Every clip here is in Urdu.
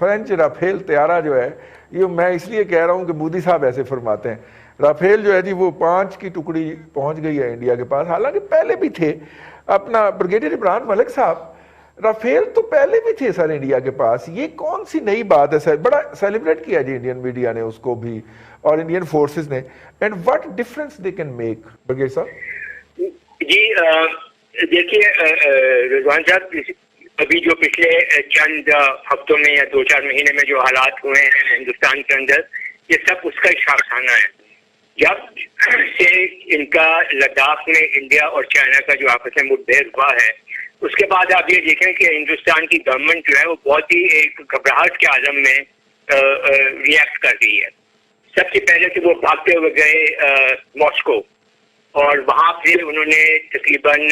فرینچ رافیل طیارہ جو ہے، یہ میں اس لیے کہہ رہا ہوں کہ مودی صاحب ایسے فرماتے ہیں، رافیل جو ہے جی وہ 5 کی ٹکڑی پہنچ گئی ہے انڈیا کے پاس، حالانکہ پہلے بھی تھے اپنا بریگیڈیئر عمران ملک صاحب، رافیل تو پہلے بھی تھے سر انڈیا کے پاس، یہ کون سی نئی بات ہے سر؟ بڑا سیلیبریٹ کیا جی انڈین میڈیا نے اس کو بھی اور انڈین فورسز نے، and what difference they can make brigadier صاحب؟ جی دیکھیے رضوان صاحب، ابھی جو پچھلے چند ہفتوں میں یا 2-4 مہینے میں جو حالات ہوئے ہیں ہندوستان کے اندر، یہ سب اس کا اشارہ ہے. جب سے ان کا لداخ میں انڈیا اور چائنا کا جو آپس میں مٹبھیڑ ہوا ہے، اس کے بعد آپ یہ دیکھیں کہ ہندوستان کی گورنمنٹ جو ہے وہ بہت ہی ایک گھبراہٹ کے عالم میں ریئیکٹ کر رہی ہے. سب سے پہلے تو وہ بھاگتے ہوئے گئے ماسکو، اور وہاں پھر انہوں نے تقریباً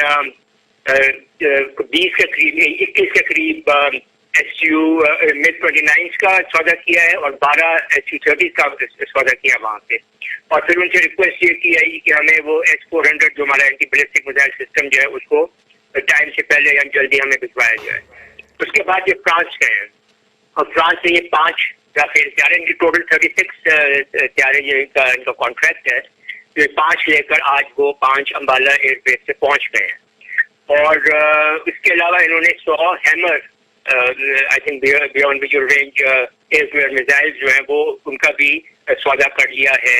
20 کے قریب 21 کے قریب SU MiG-29 کا سودا کیا ہے اور 12 SU-30 کا سودا کیا وہاں سے. اور پھر ان سے ریکویسٹ یہ کی ہے کہ ہمیں وہ S-400 جو ہمارا اینٹی بیلسٹک میزائل سسٹم جو ہے اس کو ٹائم سے پہلے یا جلدی ہمیں بھجوایا جائے. اس کے بعد یہ فرانس گئے ہیں، اور فرانس سے یہ 5 رافیل طیارے، ان کی ٹوٹل 36 طیارے جو ان کا کانٹریکٹ ہے، یہ 5 لے کر آج وہ 5 امبالہ ایئر بیس سے پہنچ گئے ہیں. اور اس کے علاوہ انہوں نے 100 Hammer I think beyond visual range air to air missile جو ہیں وہ ان کا بھی سودا کر لیا ہے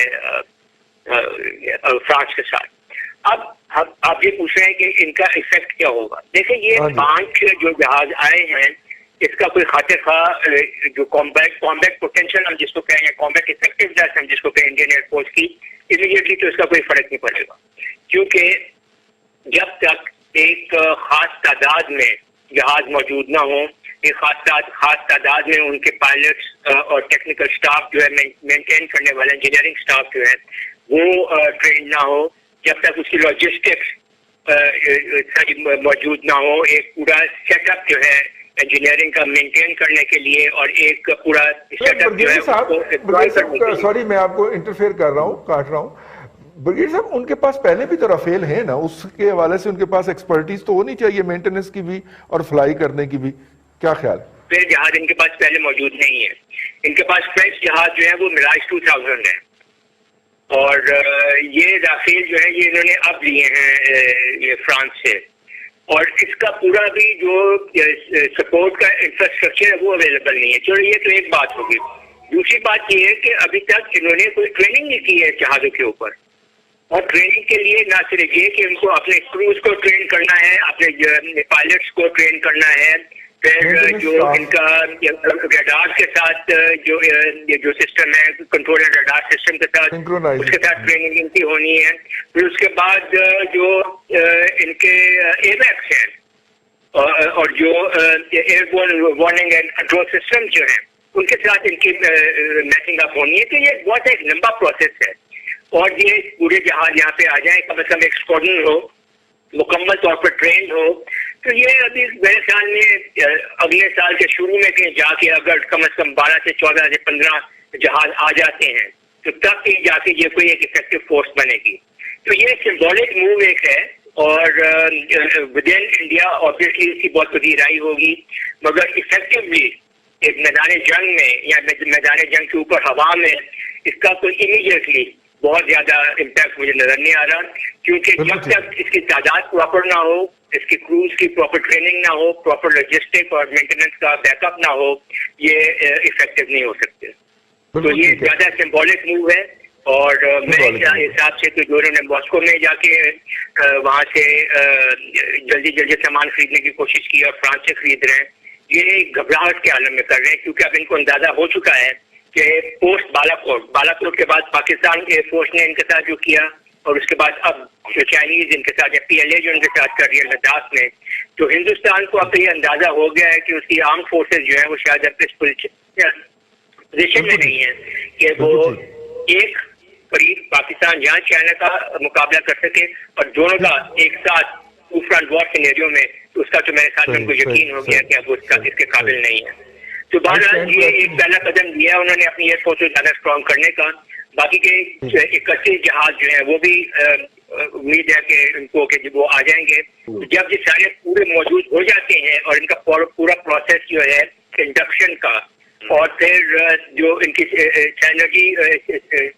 فرانس کے ساتھ. اب آپ یہ پوچھ رہے ہیں کہ ان کا ایفیکٹ کیا ہوگا. دیکھیں یہ 5 جو جہاز آئے ہیں، اس کا کوئی خاطر خواہ جو کامبیٹ پوٹینشیل ہم جس کو کہیں یا کامبیٹ افیکٹونیس ہم جس کو کہیں انڈین ایئر فورس کی، امیڈیٹلی تو اس کا کوئی فرق نہیں پڑے گا، کیونکہ جب تک ایک خاص تعداد میں جہاز موجود نہ ہوں، ایک خاص تعداد میں ان کے پائلٹس اور ٹیکنیکل سٹاف جو ہے مینٹین کرنے والے انجینئرنگ سٹاف جو ہے وہ ٹرین نہ ہو، جب تک اس کی لاجسٹکس موجود نہ ہو، ایک پورا سیٹ اپ جو ہے انجینئرنگ کا مینٹین کرنے کے لیے، اور ایک پورا سیٹ اپ جو ہے. سوری میں آپ کو انٹرفیئر کر رہا ہوں، کاٹ رہا ہوں. بریگیڈیئر صاحب ان کے پاس پہلے بھی تو رافیل ہیں نا، اس کے حوالے سے ان کے پاس ایکسپرٹیز تو ہونی چاہیے مینٹیننس کی بھی اور فلائی کرنے کی بھی، کیا خیال؟ پھر جہاز ان کے پاس پہلے موجود نہیں ہے. ان کے پاس فرینچ جہاز جو ہے وہ میراج 2000 ہے، اور یہ رافیل جو ہے یہ انہوں نے اب لیے ہیں فرانس سے، اور اس کا پورا بھی جو سپورٹ کا انفراسٹرکچر ہے وہ اویلیبل نہیں ہے. چلو یہ تو ایک بات ہوگی. دوسری بات یہ ہے کہ ابھی تک انہوں نے کوئی ٹریننگ نہیں کی ہے جہازوں کے اوپر، اور ٹریننگ کے لیے نہ صرف یہ کہ ان کو اپنے کروز کو ٹرین کرنا ہے، اپنے پائلٹس کو ٹرین کرنا ہے، پھر جو ان کا ریڈار کے ساتھ جو سسٹم ہے کنٹرول ریڈار سسٹم کے ساتھ، اس کے ساتھ ٹریننگ ان کی ہونی ہے. پھر اس کے بعد جو ان کے ایویکس ہیں اور جو airborne warning and control system جو ہیں ان کے ساتھ ان کی میچنگ اپ ہونی ہے. تو یہ بہت ایک لمبا پروسیس ہے، اور یہ پورے جہاز یہاں پہ آ جائیں، کم از کم ایک اسکواڈرن ہو، مکمل طور پر ٹرینڈ ہو. تو یہ ابھی میرے خیال میں اگلے سال کے شروع میں کہیں جا کے اگر کم از کم 12 سے 14 سے 15 جہاز آ جاتے ہیں تو تب کہیں جا کے یہ کوئی ایک افیکٹو فورس بنے گی. تو یہ سمبولک موو ایک ہے، اور ود ان انڈیا آبویسلی اس کی بہت پذیرائی ہوگی، مگر افیکٹولی ایک میدان جنگ میں یا میدان جنگ کے اوپر ہوا میں اس کا کوئی امیڈیٹلی بہت زیادہ امپیکٹ مجھے نظر نہیں آ رہا، کیونکہ جب تک اس کی تعداد پراپر نہ ہو، اس کی کروز کی پراپر ٹریننگ نہ ہو، پراپر لاجسٹک اور مینٹیننس کا بیک اپ نہ ہو، یہ افیکٹو نہیں ہو سکتے. تو یہ زیادہ سمبولک موو ہے، اور میرے حساب سے تو جو انہوں نے ماسکو میں جا کے وہاں سے جلدی سامان خریدنے کی کوشش کی اور فرانس سے خرید رہے ہیں، یہ گھبراہٹ کے عالم میں کر رہے ہیں، کیونکہ اب ان کو اندازہ ہو چکا ہے کہ پوسٹ بالاکوٹ کے بعد پاکستان ایئر فورس نے ان کے ساتھ جو کیا، اور اس کے بعد اب جو چائنیز ان کے ساتھ یا PLA جو ان کے ساتھ کر رہی ہے لداخ میں، تو ہندوستان کو اب یہ اندازہ ہو گیا ہے کہ اس کی آرم فورسز جو ہیں وہ شاید اب اس پوزیشن میں نہیں ہے کہ وہ ایک قریب پاکستان جہاں چائنا کا مقابلہ کر سکے، اور دونوں کا ایک ساتھ ٹو فرنٹ وار سینیریو میں، اس کا تو میرے ساتھ ان کو یقین ہو گیا کہ اب اس کے قابل نہیں ہے. تو بہرحال یہ ایک پہلا قدم دیا انہوں نے اپنی ایئر فورس کو زیادہ اسٹرانگ کرنے کا. باقی کے 31 جہاز جو ہیں وہ بھی امید ہے کہ ان کو کہ وہ آ جائیں گے. جب یہ سارے پورے موجود ہو جاتے ہیں اور ان کا پورا پروسیس جو ہے انڈکشن کا اور پھر جو ان کی سائنٹیفک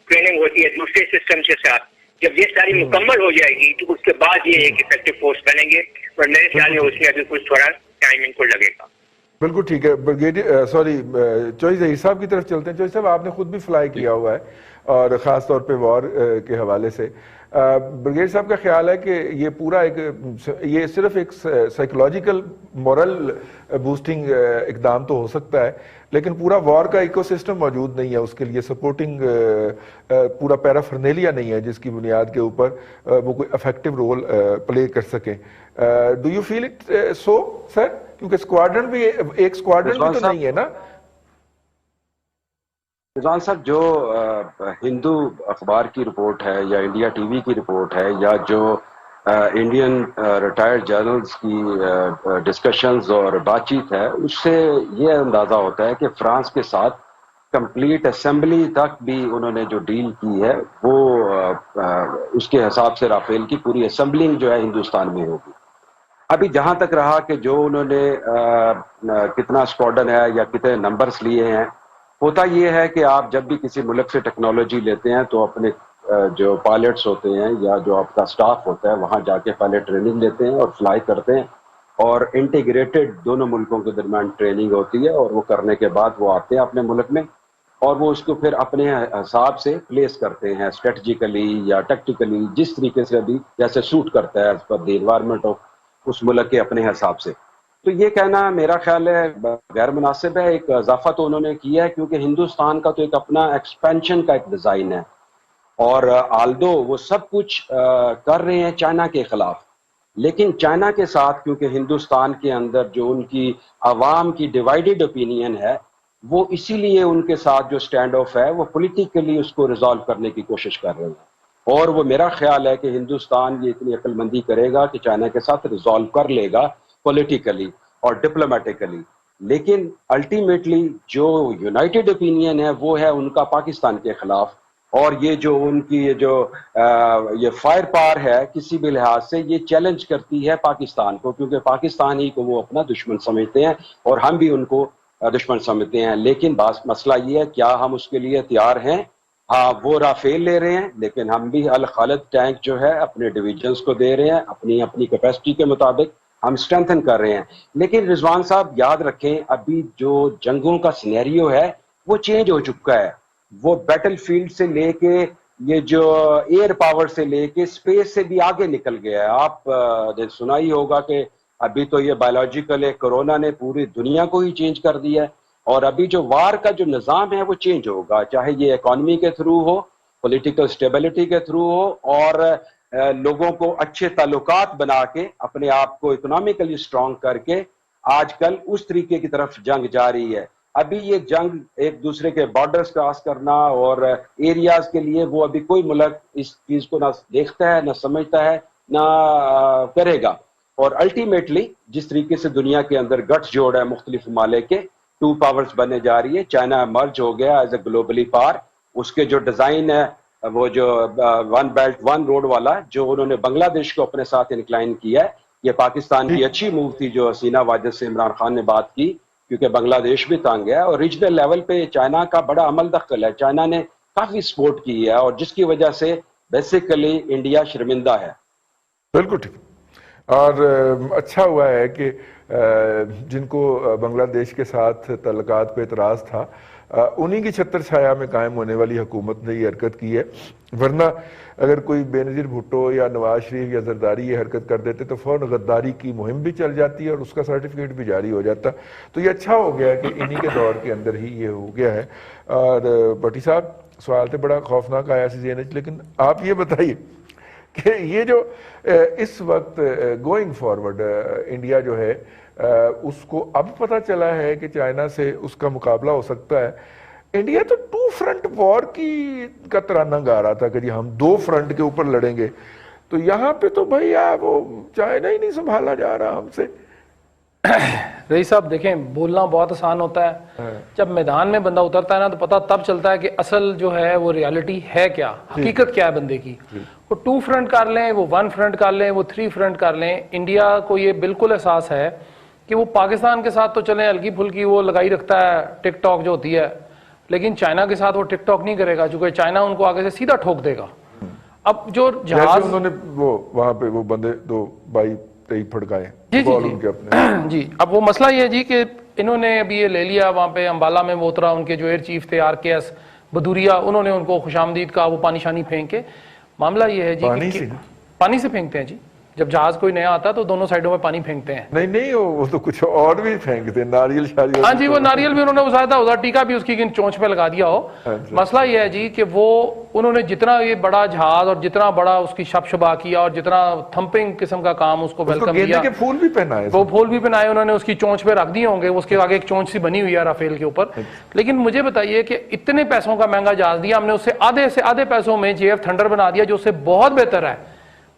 ٹریننگ ہوتی ہے دوسرے سسٹم کے ساتھ، جب یہ ساری مکمل ہو جائے گی تو اس کے بعد یہ ایک افیکٹو فورس بنیں گے، اور میرے خیال میں اس میں ابھی کچھ تھوڑا ٹائم ان کو لگے گا. بالکل ٹھیک ہے. بریگیڈیئر چوہی ظہیر صاحب کی طرف چلتے ہیں. چوہی صاحب آپ نے خود بھی فلائی کیا ہوا ہے اور خاص طور پہ وار کے حوالے سے. بریگیڈیئر صاحب کا خیال ہے کہ یہ پورا یہ صرف ایک سائیکولوجیکل مورل بوسٹنگ اقدام تو ہو سکتا ہے، لیکن پورا وار کا ایکو سسٹم موجود نہیں ہے، اس کے لیے سپورٹنگ پورا پیرافرنیلیا نہیں ہے جس کی بنیاد کے اوپر وہ کوئی افیکٹو رول پلے کر سکیں. Do you feel it so sir? کیونکہ اسکواڈرن بھی ایک اسکواڈرن بھی تو نہیں ہے نا. رضوان صاحب، جو ہندو اخبار کی رپورٹ ہے یا انڈیا ٹی وی کی رپورٹ ہے یا جو انڈین ریٹائرڈ جرنلز کی ڈسکشنز اور بات چیت ہے، اس سے یہ اندازہ ہوتا ہے کہ فرانس کے ساتھ کمپلیٹ اسمبلی تک بھی انہوں نے جو ڈیل کی ہے وہ اس کے حساب سے رافیل کی پوری اسمبلنگ جو ہے ہندوستان میں ہوگی. ابھی جہاں تک رہا کہ جو انہوں نے کتنا اسکواڈرن ہے یا کتنے نمبرز لیے ہیں، ہوتا یہ ہے کہ آپ جب بھی کسی ملک سے ٹیکنالوجی لیتے ہیں تو اپنے جو پائلٹس ہوتے ہیں یا جو آپ کا سٹاف ہوتا ہے وہاں جا کے پہلے ٹریننگ لیتے ہیں اور فلائی کرتے ہیں، اور انٹیگریٹڈ دونوں ملکوں کے درمیان ٹریننگ ہوتی ہے، اور وہ کرنے کے بعد وہ آتے ہیں اپنے ملک میں اور وہ اس کو پھر اپنے حساب سے پلیس کرتے ہیں اسٹریٹجیکلی یا ٹیکٹیکلی، جس طریقے سے ابھی جیسے سوٹ کرتا ہے as per the environment of اس ملک کے اپنے حساب سے. تو یہ کہنا میرا خیال ہے غیر مناسب ہے. ایک اضافہ تو انہوں نے کیا ہے کیونکہ ہندوستان کا تو ایک اپنا ایکسپینشن کا ایک ڈیزائن ہے، اور آلدو وہ سب کچھ کر رہے ہیں چائنا کے خلاف، لیکن چائنا کے ساتھ کیونکہ ہندوستان کے اندر جو ان کی عوام کی ڈیوائیڈڈ اوپینین ہے، وہ اسی لیے ان کے ساتھ جو سٹینڈ آف ہے وہ پولیٹیکلی اس کو ریزالو کرنے کی کوشش کر رہے ہیں. اور وہ میرا خیال ہے کہ ہندوستان یہ اتنی عقل مندی کرے گا کہ چائنا کے ساتھ ریزالو کر لے گا پولیٹیکلی اور ڈپلومیٹیکلی، لیکن الٹیمیٹلی جو یونائٹڈ اوپینین ہے وہ ہے ان کا پاکستان کے خلاف. اور یہ جو ان کی یہ فائر پاور ہے کسی بھی لحاظ سے یہ چیلنج کرتی ہے پاکستان کو، کیونکہ پاکستان ہی کو وہ اپنا دشمن سمجھتے ہیں اور ہم بھی ان کو دشمن سمجھتے ہیں. لیکن مسئلہ یہ ہے کیا ہم اس کے لیے تیار ہیں؟ ہاں، وہ رافیل لے رہے ہیں لیکن ہم بھی الخالد ٹینک جو ہے اپنے ڈویژنز کو دے رہے ہیں، اپنی کیپیسٹی کے مطابق ہم سٹرینتھن کر رہے ہیں. لیکن رضوان صاحب یاد رکھیں، ابھی جو جنگوں کا سینیریو ہے وہ چینج ہو چکا ہے. وہ بیٹل فیلڈ سے لے کے یہ جو ایئر پاور سے لے کے اسپیس سے بھی آگے نکل گیا ہے. آپ نے سنا ہی ہوگا کہ ابھی تو یہ بایولوجیکل ہے، کورونا نے پوری دنیا کو ہی چینج کر دیا ہے، اور ابھی جو وار کا جو نظام ہے وہ چینج ہوگا، چاہے یہ اکانومی کے تھرو ہو، پولیٹیکل سٹیبلٹی کے تھرو ہو، اور لوگوں کو اچھے تعلقات بنا کے اپنے آپ کو اکنامکلی سٹرونگ کر کے آج کل اس طریقے کی طرف جنگ جاری ہے. ابھی یہ جنگ ایک دوسرے کے بارڈرز کراس کرنا اور ایریاز کے لیے وہ ابھی کوئی ملک اس چیز کو نہ دیکھتا ہے، نہ سمجھتا ہے، نہ کرے گا. اور الٹیمیٹلی جس طریقے سے دنیا کے اندر گٹس جوڑ ہے مختلف ممالک کے، 2 پاورز بننے جا رہی ہے، چائنا مرج ہو گیا ایز اے گلوبلی پاور. اس کے جو ڈیزائن ہے وہ جو 1 بیلٹ 1 روڈ والا جو انہوں نے بنگلہ دیش کو اپنے ساتھ انکلائن کیا ہے، یہ پاکستان کی اچھی موو تھی جو حسینہ واجد سے عمران خان نے بات کی، کیونکہ بنگلہ دیش بھی تنگ ہے اور ریجنل لیول پہ چائنا کا بڑا عمل دخل ہے. چائنا نے کافی سپورٹ کی ہے اور جس کی وجہ سے بیسیکلی انڈیا شرمندہ ہے. بالکل ٹھیک. اور اچھا ہوا ہے کہ جن کو بنگلہ دیش کے ساتھ تعلقات پہ اعتراض تھا انہی کی چھتر چھایا میں قائم ہونے والی حکومت نے یہ حرکت کی ہے، ورنہ اگر کوئی بے نظیر بھٹو یا نواز شریف یا زرداری یہ حرکت کر دیتے تو فوراً غداری کی مہم بھی چل جاتی ہے اور اس کا سرٹیفکیٹ بھی جاری ہو جاتا. تو یہ اچھا ہو گیا کہ انہی کے دور کے اندر ہی یہ ہو گیا ہے. اور بٹی صاحب سوال تو بڑا خوفناک آیا سی ذہن، لیکن آپ یہ بتائیے کہ یہ جو اس وقت گوئنگ فارورڈ انڈیا جو ہے اس کو اب پتہ چلا ہے کہ چائنا سے اس کا مقابلہ ہو سکتا ہے. انڈیا تو 2 فرنٹ وار کا ترانہ گا رہا تھا کہ جی ہم 2 فرنٹ کے اوپر لڑیں گے، تو یہاں پہ تو بھائی وہ چائنا ہی نہیں سنبھالا جا رہا ہم سے. رئیس صاحب دیکھیں، بولنا بہت آسان ہوتا ہے، جب میدان میں بندہ اترتا ہے نا تو پتہ تب چلتا ہے کہ اصل جو ہے وہ ریالٹی ہے کیا، حقیقت کیا ہے بندے کی. وہ 2 فرنٹ کر لیں، وہ 1 فرنٹ کر لیں، وہ 3 فرنٹ کر لیں، انڈیا کو یہ بالکل احساس ہے کہ وہ پاکستان کے ساتھ تو چلیں ہلکی پھلکی وہ لگائی رکھتا ہے ٹک ٹاک جو ہوتی ہے، لیکن چائنا کے ساتھ وہ ٹک ٹاک نہیں کرے گا چونکہ چائنا ان کو آگے سے سیدھا ٹھوک دے گا۔ اب جو جہاز انہوں نے وہ وہاں پہ وہ بندے 2 بائی 23 پھڑکائے جی بال ان کے اپنے جی، اب وہ مسئلہ یہ ہے جی کہ انہوں نے ابھی یہ لے لیا وہاں پہ امبالہ میں، وہ اترا ان کے جو ایئر چیف تھے RKS بدوریا، انہوں نے ان کو خوش آمدید کہا، وہ پانی شانی پھینک کے۔ معاملہ یہ ہے جی کہ پانی سے پھینکتے ہیں جی، جب جہاز کوئی نیا آتا ہے تو دونوں سائڈوں میں پانی پھینکتے ہیں۔ نہیں وہ تو کچھ اور بھی پھینکتے ہیں، ناریل شاریل۔ ہاں جی، وہ ناریل بھی انہوں نے ازایا تھا، ادھر ٹیکا بھی اس کی چونچ پہ لگا دیا ہو۔ مسئلہ یہ ہے جی کہ وہ انہوں نے جتنا یہ بڑا جہاز اور جتنا بڑا اس کی شب شبا کیا اور جتنا تھمپنگ قسم کا کام اس کو ویلکم کیا، گیندے کے پھول بھی پہنائے، وہ پھول بھی پہنائے انہوں نے، اس کی چونچ پہ رکھ دیے ہوں گے، اس کے آگے ایک چونچ سی بنی ہوئی ہے رافیل کے اوپر۔ لیکن مجھے بتائیے کہ اتنے پیسوں کا مہنگا جہاز دیا ہم نے، اس سے آدھے سے آدھے پیسوں میں JF تھنڈر بنا دیا جو اس سے بہت بہتر ہے،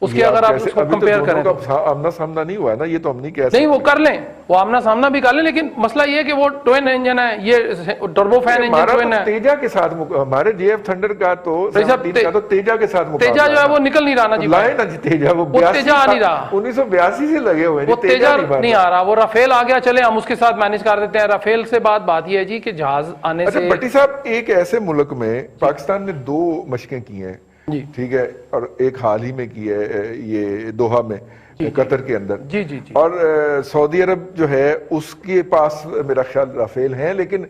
اس کے اگر آپ اس کو کمپیئر کریں۔ آمنا سامنا نہیں ہوا ہے نا، یہ تو ہم نہیں کہہ سکتے۔ نہیں وہ کر لیں، وہ آمنا سامنا بھی کر لیں، لیکن مسئلہ یہ ہے کہ وہ ٹوین انجن ہے، یہ ٹربو فین انجن ٹوین ہے۔ تیجا کے ساتھ ہمارے JF تھنڈر کا تو تیجا کے ساتھ تیجا جو ہے وہ نکل نہیں رہا نا جی، لائے نا جی تیجا، وہ تیجا آ نہیں رہا، 1982 سے لگے ہوئے، وہ تیجا نہیں آ رہا، وہ رافیل آ گیا، چلے ہم اس کے ساتھ مینج کر دیتے ہیں۔ رافیل سے بات یہ ہے جی کہ جہاز آنے سے بٹی صاحب ایک ایسے ملک میں پاکستان نے 2 مشقیں کی ہیں، ٹھیک ہے، اور ایک حال ہی میں کی ہے یہ دوحہ میں قطر کے اندر، اور سعودی عرب جو ہے اس کے پاس میرا خیال رافیل ہیں، لیکن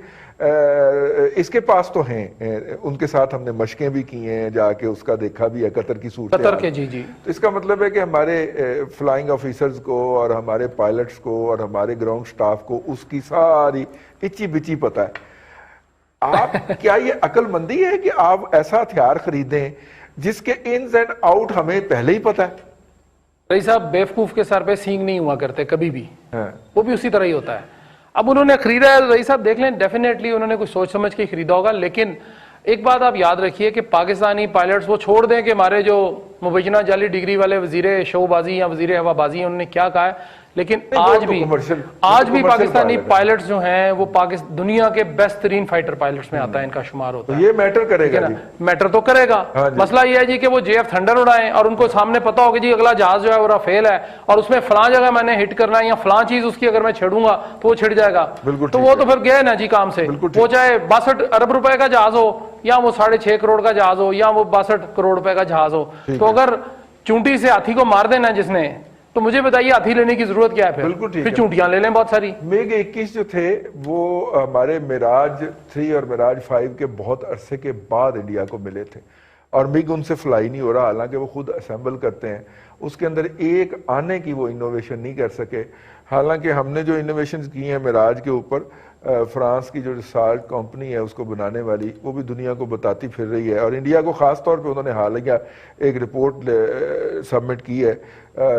اس کے پاس تو ہیں، ان کے ساتھ ہم نے مشقیں بھی کی ہیں، جا کے اس کا دیکھا بھی ہے قطر کی صورت قطر کے۔ جی تو اس کا مطلب ہے کہ ہمارے فلائنگ آفیسرز کو اور ہمارے پائلٹس کو اور ہمارے گراؤنڈ سٹاف کو اس کی ساری اچی بچی پتہ ہے۔ آپ کیا یہ عقل مندی ہے کہ آپ ایسا ہتھیار خریدیں جس کے انز اینڈ آؤٹ ہمیں پہلے ہی پتہ ہے؟ رئیس صاحب بیوقوف کے سر پہ سینگ نہیں ہوا کرتے کبھی بھی، وہ بھی اسی طرح ہی ہوتا ہے۔ اب انہوں نے خریدا ہے، رئیس صاحب دیکھ لیں، ڈیفینیٹلی انہوں نے کچھ سوچ سمجھ کے خریدا ہوگا، لیکن ایک بات آپ یاد رکھیے کہ پاکستانی پائلٹس وہ چھوڑ دیں کہ ہمارے جو مبینہ جعلی ڈگری والے وزیر شو بازی یا وزیر ہوا بازی ہیں انہوں نے کیا کہا ہے، لیکن آج بھی پاکستانی پائلٹس جو ہیں وہ دنیا کے بیسٹ ترین فائٹر پائلٹس میں آتا ہے، ان کا شمار ہوتا ہے۔ یہ میٹر کرے گا، میٹر تو کرے گا۔ مسئلہ یہ ہے جی کہ وہ JF تھنڈر اڑائیں اور ان کو سامنے پتا ہوگا جی اگلا جہاز جو ہے وہ رافیل ہے اور اس میں فلاں جگہ میں نے ہٹ کرنا ہے یا فلاں چیز اس کی اگر میں چھیڑوں گا تو وہ چھڑ جائے گا، تو وہ تو پھر گئے نا جی کام سے، وہ چاہے 62 ارب روپے کا جہاز ہو یا وہ 6.5 کروڑ کا جہاز ہو یا وہ 62 کروڑ روپے کا جہاز ہو، تو اگر چونٹی سے ہاتھی کو مار دینا جس نے، تو مجھے بتائیے ہاتھی لینے کی ضرورت کیا ہے پھر چونٹیاں لے لیں بہت ساری۔ میگ 21 جو تھے وہ ہمارے میراج 3 اور میراج 5 کے بہت عرصے کے بعد انڈیا کو ملے تھے، اور میگ ان سے فلائی نہیں ہو رہا، حالانکہ وہ خود اسمبل کرتے ہیں، اس کے اندر ایک آنے کی وہ انوویشن نہیں کر سکے۔ حالانکہ ہم نے جو انوویشنز کی ہیں میراج کے اوپر، فرانس کی جو ریسرچ کمپنی ہے اس کو بنانے والی، وہ بھی دنیا کو بتاتی پھر رہی ہے، اور انڈیا کو خاص طور پہ انہوں نے حالیہ ایک رپورٹ سبمٹ کی ہے،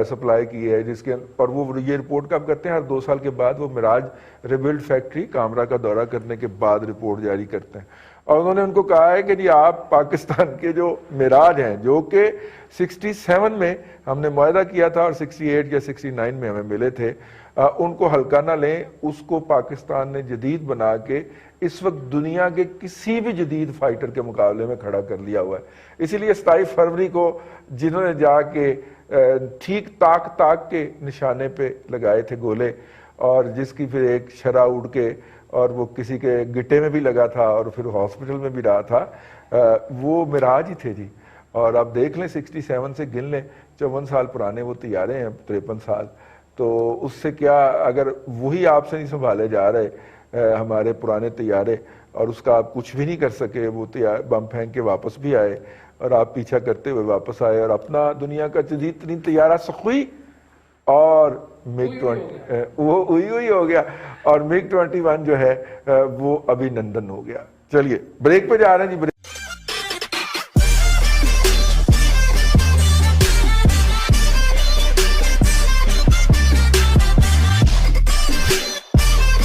سپلائی کی ہے، جس کے اور وہ یہ رپورٹ کب کرتے ہیں؟ ہر 2 سال کے بعد وہ میراج ریبلڈ فیکٹری کامرا کا دورہ کرنے کے بعد رپورٹ جاری کرتے ہیں، اور انہوں نے ان کو کہا ہے کہ جی آپ پاکستان کے جو میراج ہیں جو کہ 67 میں ہم نے معاہدہ کیا تھا اور 68 یا 69 میں ہمیں ملے تھے، ان کو ہلکا نہ لیں، اس کو پاکستان نے جدید بنا کے اس وقت دنیا کے کسی بھی جدید فائٹر کے مقابلے میں کھڑا کر لیا ہوا ہے۔ اسی لیے 27 فروری کو جنہوں نے جا کے ٹھیک تاک کے نشانے پہ لگائے تھے گولے، اور جس کی پھر ایک شرح اڑ کے اور وہ کسی کے گٹے میں بھی لگا تھا اور پھر ہاسپٹل میں بھی رہا تھا، وہ میراج ہی تھے جی۔ اور آپ دیکھ لیں 67 سے گن لیں، 54 سال پرانے وہ طیارے ہیں، 53 سال، تو اس سے کیا اگر وہی آپ سے نہیں سنبھالے جا رہے ہمارے پرانے طیارے، اور اس کا آپ کچھ بھی نہیں کر سکے، وہ بم پھینک کے واپس بھی آئے اور آپ پیچھا کرتے ہوئے واپس آئے اور اپنا دنیا کا جدید ترین طیارہ سخوئی اور میگ 20 وہ ہوئی ہو گیا، اور میگ 21 جو ہے وہ ابھی نندن ہو گیا۔ چلیے بریک پہ جا رہے ہیں جی۔